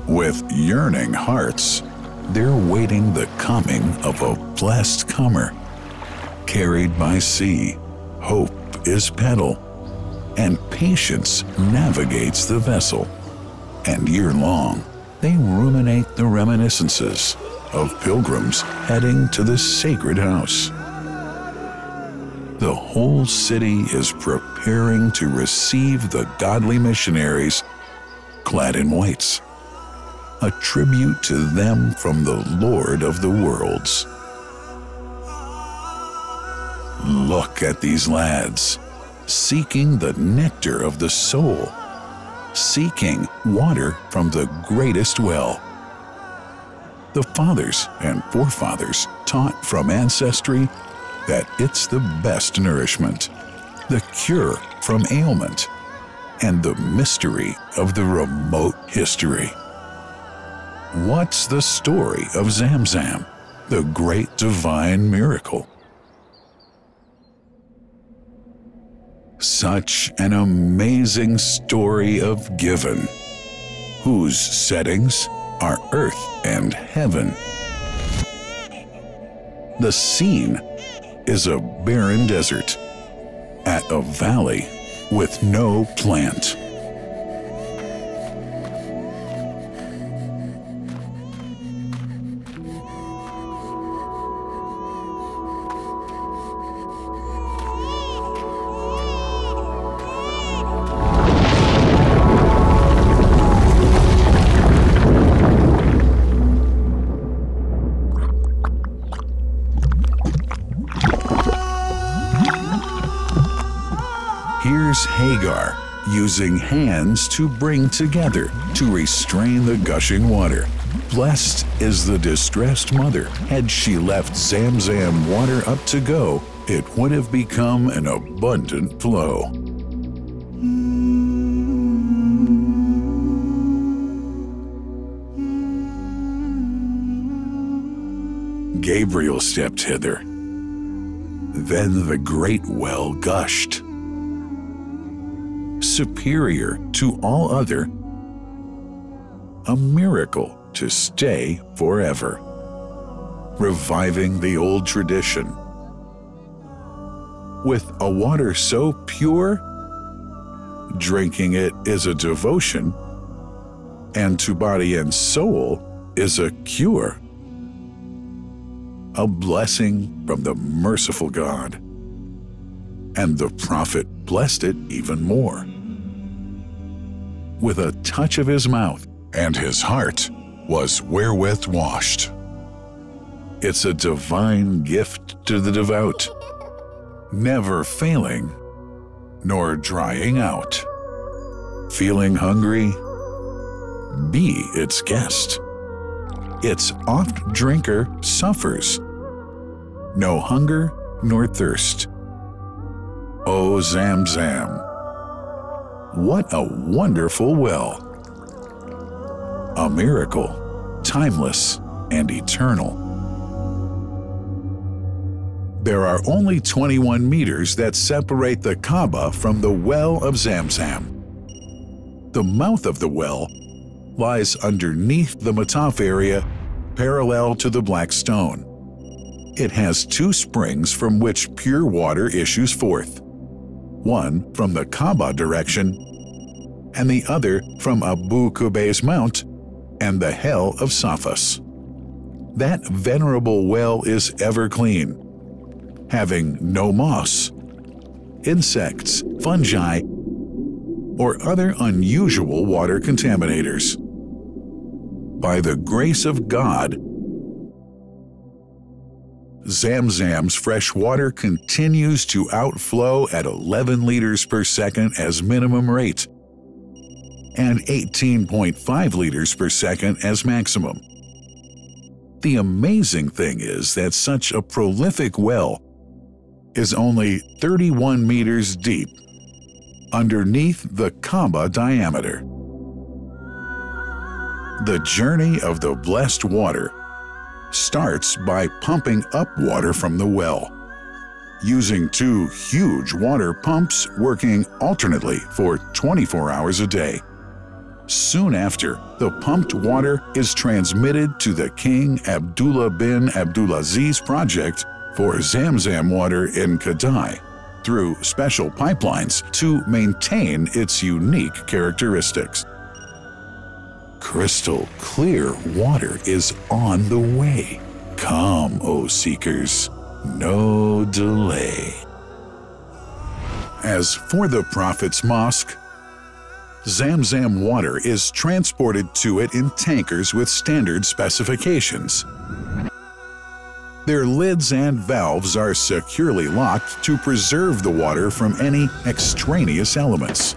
With yearning hearts, they're waiting the coming of a blessed comer. Carried by sea, hope is paddle, and patience navigates the vessel. And year-long, they ruminate the reminiscences of pilgrims heading to the sacred house. The whole city is preparing to receive the godly missionaries clad in whites, a tribute to them from the Lord of the worlds. Look at these lads, seeking the nectar of the soul, seeking water from the greatest well. The fathers and forefathers taught from ancestry that it's the best nourishment, the cure from ailment, and the mystery of the remote history. What's the story of Zamzam, the great divine miracle? Such an amazing story of giving, whose settings are earth and heaven. The scene is a barren desert at a valley with no plant. Here's Hagar using hands to bring together, to restrain the gushing water. Blessed is the distressed mother. Had she left Zamzam water up to go, it would have become an abundant flow. Gabriel stepped hither. Then the great well gushed. Superior to all other, a miracle to stay forever, reviving the old tradition. With a water so pure, drinking it is a devotion, and to body and soul is a cure, a blessing from the merciful God. And the prophet blessed it even more. With a touch of his mouth, and his heart was wherewith washed. It's a divine gift to the devout, never failing nor drying out. Feeling hungry? Be its guest. Its oft drinker suffers, no hunger nor thirst. O Zamzam, what a wonderful well! A miracle, timeless and eternal. There are only 21 meters that separate the Kaaba from the well of Zamzam. The mouth of the well lies underneath the Mataf area, parallel to the Black Stone. It has two springs from which pure water issues forth. One from the Kaaba direction, and the other from Abu Qubay's Mount and the Hell of Safas. That venerable well is ever clean, having no moss, insects, fungi, or other unusual water contaminators. By the grace of God, Zamzam's fresh water continues to outflow at 11 liters per second as minimum rate and 18.5 liters per second as maximum. The amazing thing is that such a prolific well is only 31 meters deep underneath the Kaaba diameter. The journey of the blessed water starts by pumping up water from the well, using two huge water pumps working alternately for 24 hours a day. Soon after, the pumped water is transmitted to the King Abdullah bin Abdulaziz project for Zamzam water in Kadai through special pipelines to maintain its unique characteristics. Crystal clear water is on the way. Come, O seekers, no delay. As for the Prophet's Mosque, Zamzam water is transported to it in tankers with standard specifications. Their lids and valves are securely locked to preserve the water from any extraneous elements.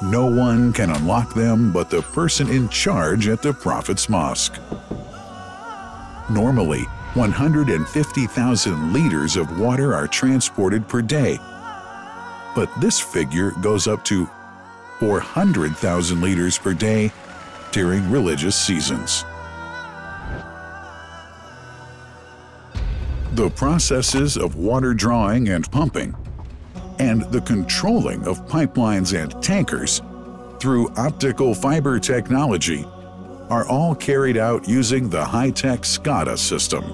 No one can unlock them but the person in charge at the Prophet's Mosque. Normally, 150,000 liters of water are transported per day, but this figure goes up to 400,000 liters per day during religious seasons. The processes of water drawing and pumping, and the controlling of pipelines and tankers through optical fiber technology are all carried out using the high-tech SCADA system.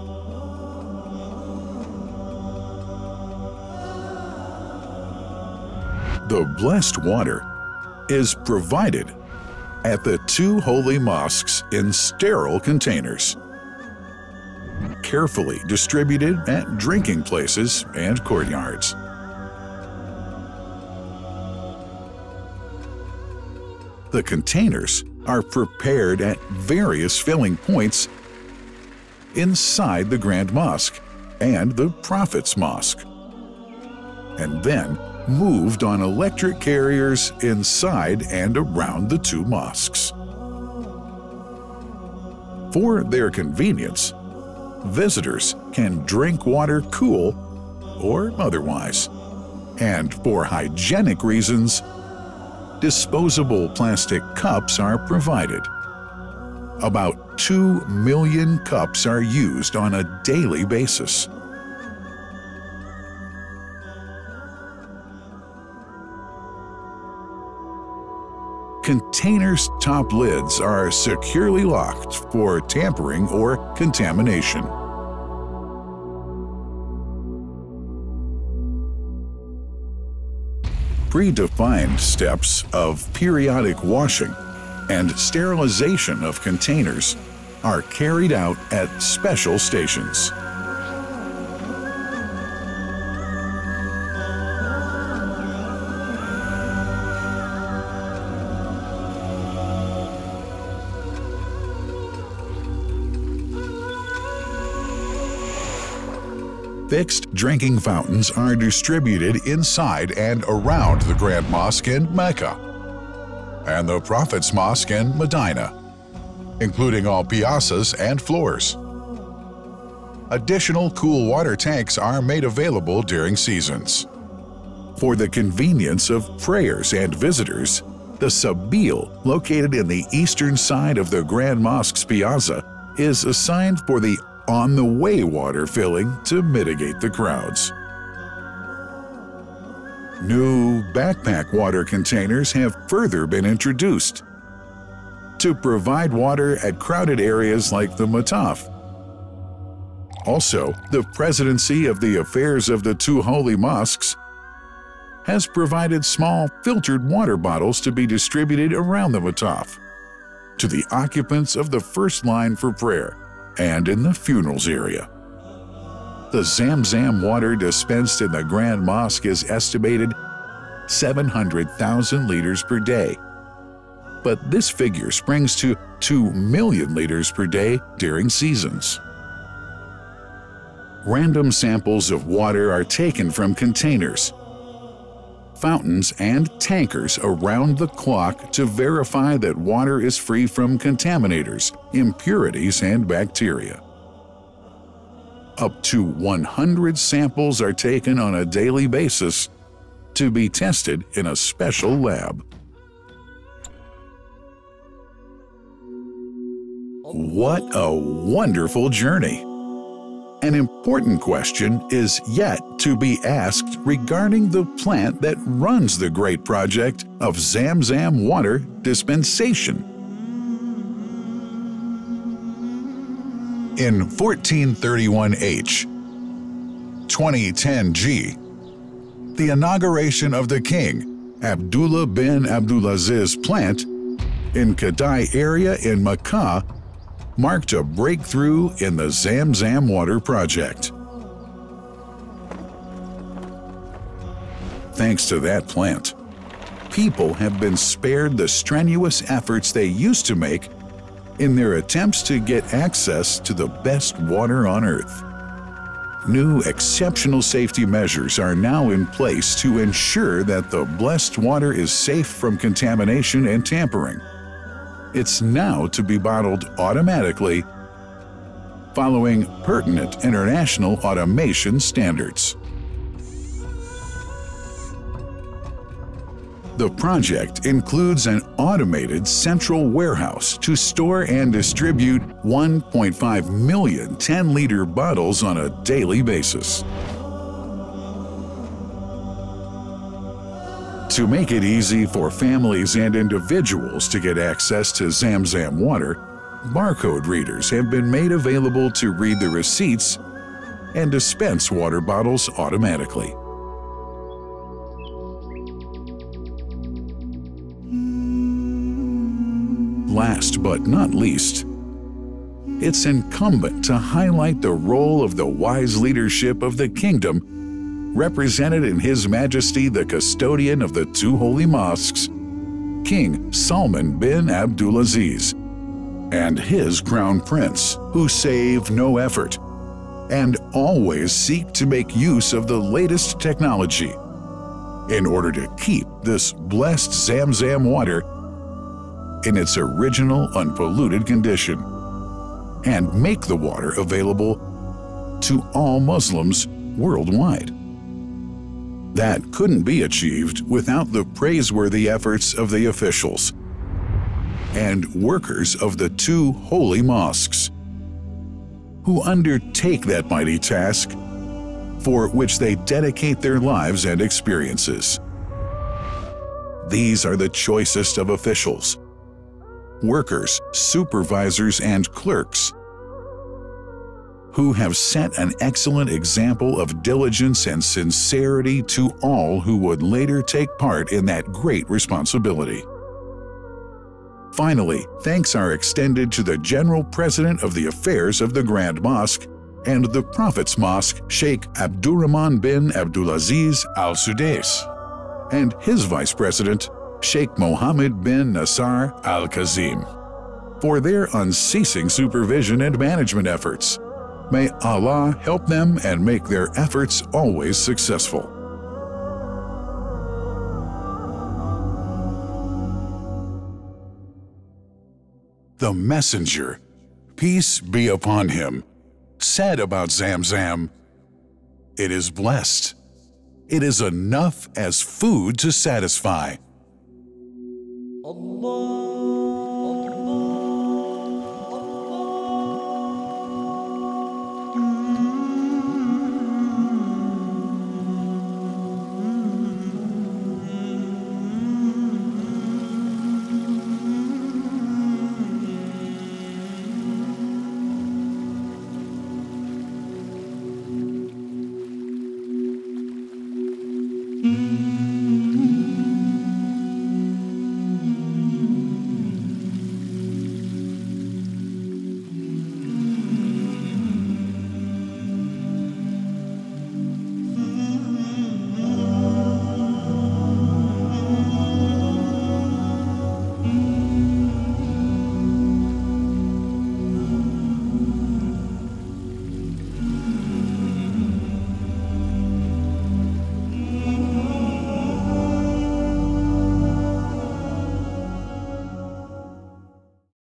The blessed water is provided at the two holy mosques in sterile containers, carefully distributed at drinking places and courtyards. The containers are prepared at various filling points inside the Grand Mosque and the Prophet's Mosque, and then moved on electric carriers inside and around the two mosques. For their convenience, visitors can drink water cool or otherwise, and for hygienic reasons, disposable plastic cups are provided. About 2 million cups are used on a daily basis. Containers' top lids are securely locked for tampering or contamination. Predefined steps of periodic washing and sterilization of containers are carried out at special stations. Fixed drinking fountains are distributed inside and around the Grand Mosque in Mecca and the Prophet's Mosque in Medina, including all piazzas and floors. Additional cool water tanks are made available during seasons. For the convenience of prayers and visitors, the Sabil, located in the eastern side of the Grand Mosque's piazza, is assigned for the on-the-way water filling to mitigate the crowds. New backpack water containers have further been introduced to provide water at crowded areas like the Mataf. Also, the Presidency of the Affairs of the Two Holy Mosques has provided small filtered water bottles to be distributed around the Mataf to the occupants of the first line for prayer and in the funerals area. The Zamzam water dispensed in the Grand Mosque is estimated 700,000 liters per day, but this figure springs to 2 million liters per day during seasons. Random samples of water are taken from containers, fountains, and tankers around the clock to verify that water is free from contaminators, impurities, and bacteria. Up to 100 samples are taken on a daily basis to be tested in a special lab. What a wonderful journey! An important question is yet to be asked regarding the plant that runs the great project of Zamzam water dispensation. In 1431H, 2010G, the inauguration of the king, Abdullah bin Abdulaziz plant in Kadai area in Makkah marked a breakthrough in the Zamzam water project. Thanks to that plant, people have been spared the strenuous efforts they used to make in their attempts to get access to the best water on earth. New exceptional safety measures are now in place to ensure that the blessed water is safe from contamination and tampering. It's now to be bottled automatically following pertinent international automation standards. The project includes an automated central warehouse to store and distribute 1.5 million 10-liter bottles on a daily basis. To make it easy for families and individuals to get access to Zamzam water, barcode readers have been made available to read the receipts and dispense water bottles automatically. Last but not least, it's incumbent to highlight the role of the wise leadership of the kingdom, represented in His Majesty the custodian of the two holy mosques, King Salman bin Abdulaziz, and his crown prince, who save no effort and always seek to make use of the latest technology in order to keep this blessed Zamzam water in its original unpolluted condition and make the water available to all Muslims worldwide. That couldn't be achieved without the praiseworthy efforts of the officials and workers of the two holy mosques, who undertake that mighty task for which they dedicate their lives and experiences. These are the choicest of officials, workers, supervisors, and clerks, who have set an excellent example of diligence and sincerity to all who would later take part in that great responsibility. Finally, thanks are extended to the General President of the Affairs of the Grand Mosque and the Prophet's Mosque, Sheikh Abdurrahman bin Abdulaziz Al Sudais, and his Vice President, Sheikh Mohammed bin Nasar Al Kazim, for their unceasing supervision and management efforts. May Allah help them and make their efforts always successful. The Messenger, peace be upon him, said about Zamzam, "It is blessed. It is enough as food to satisfy." Allah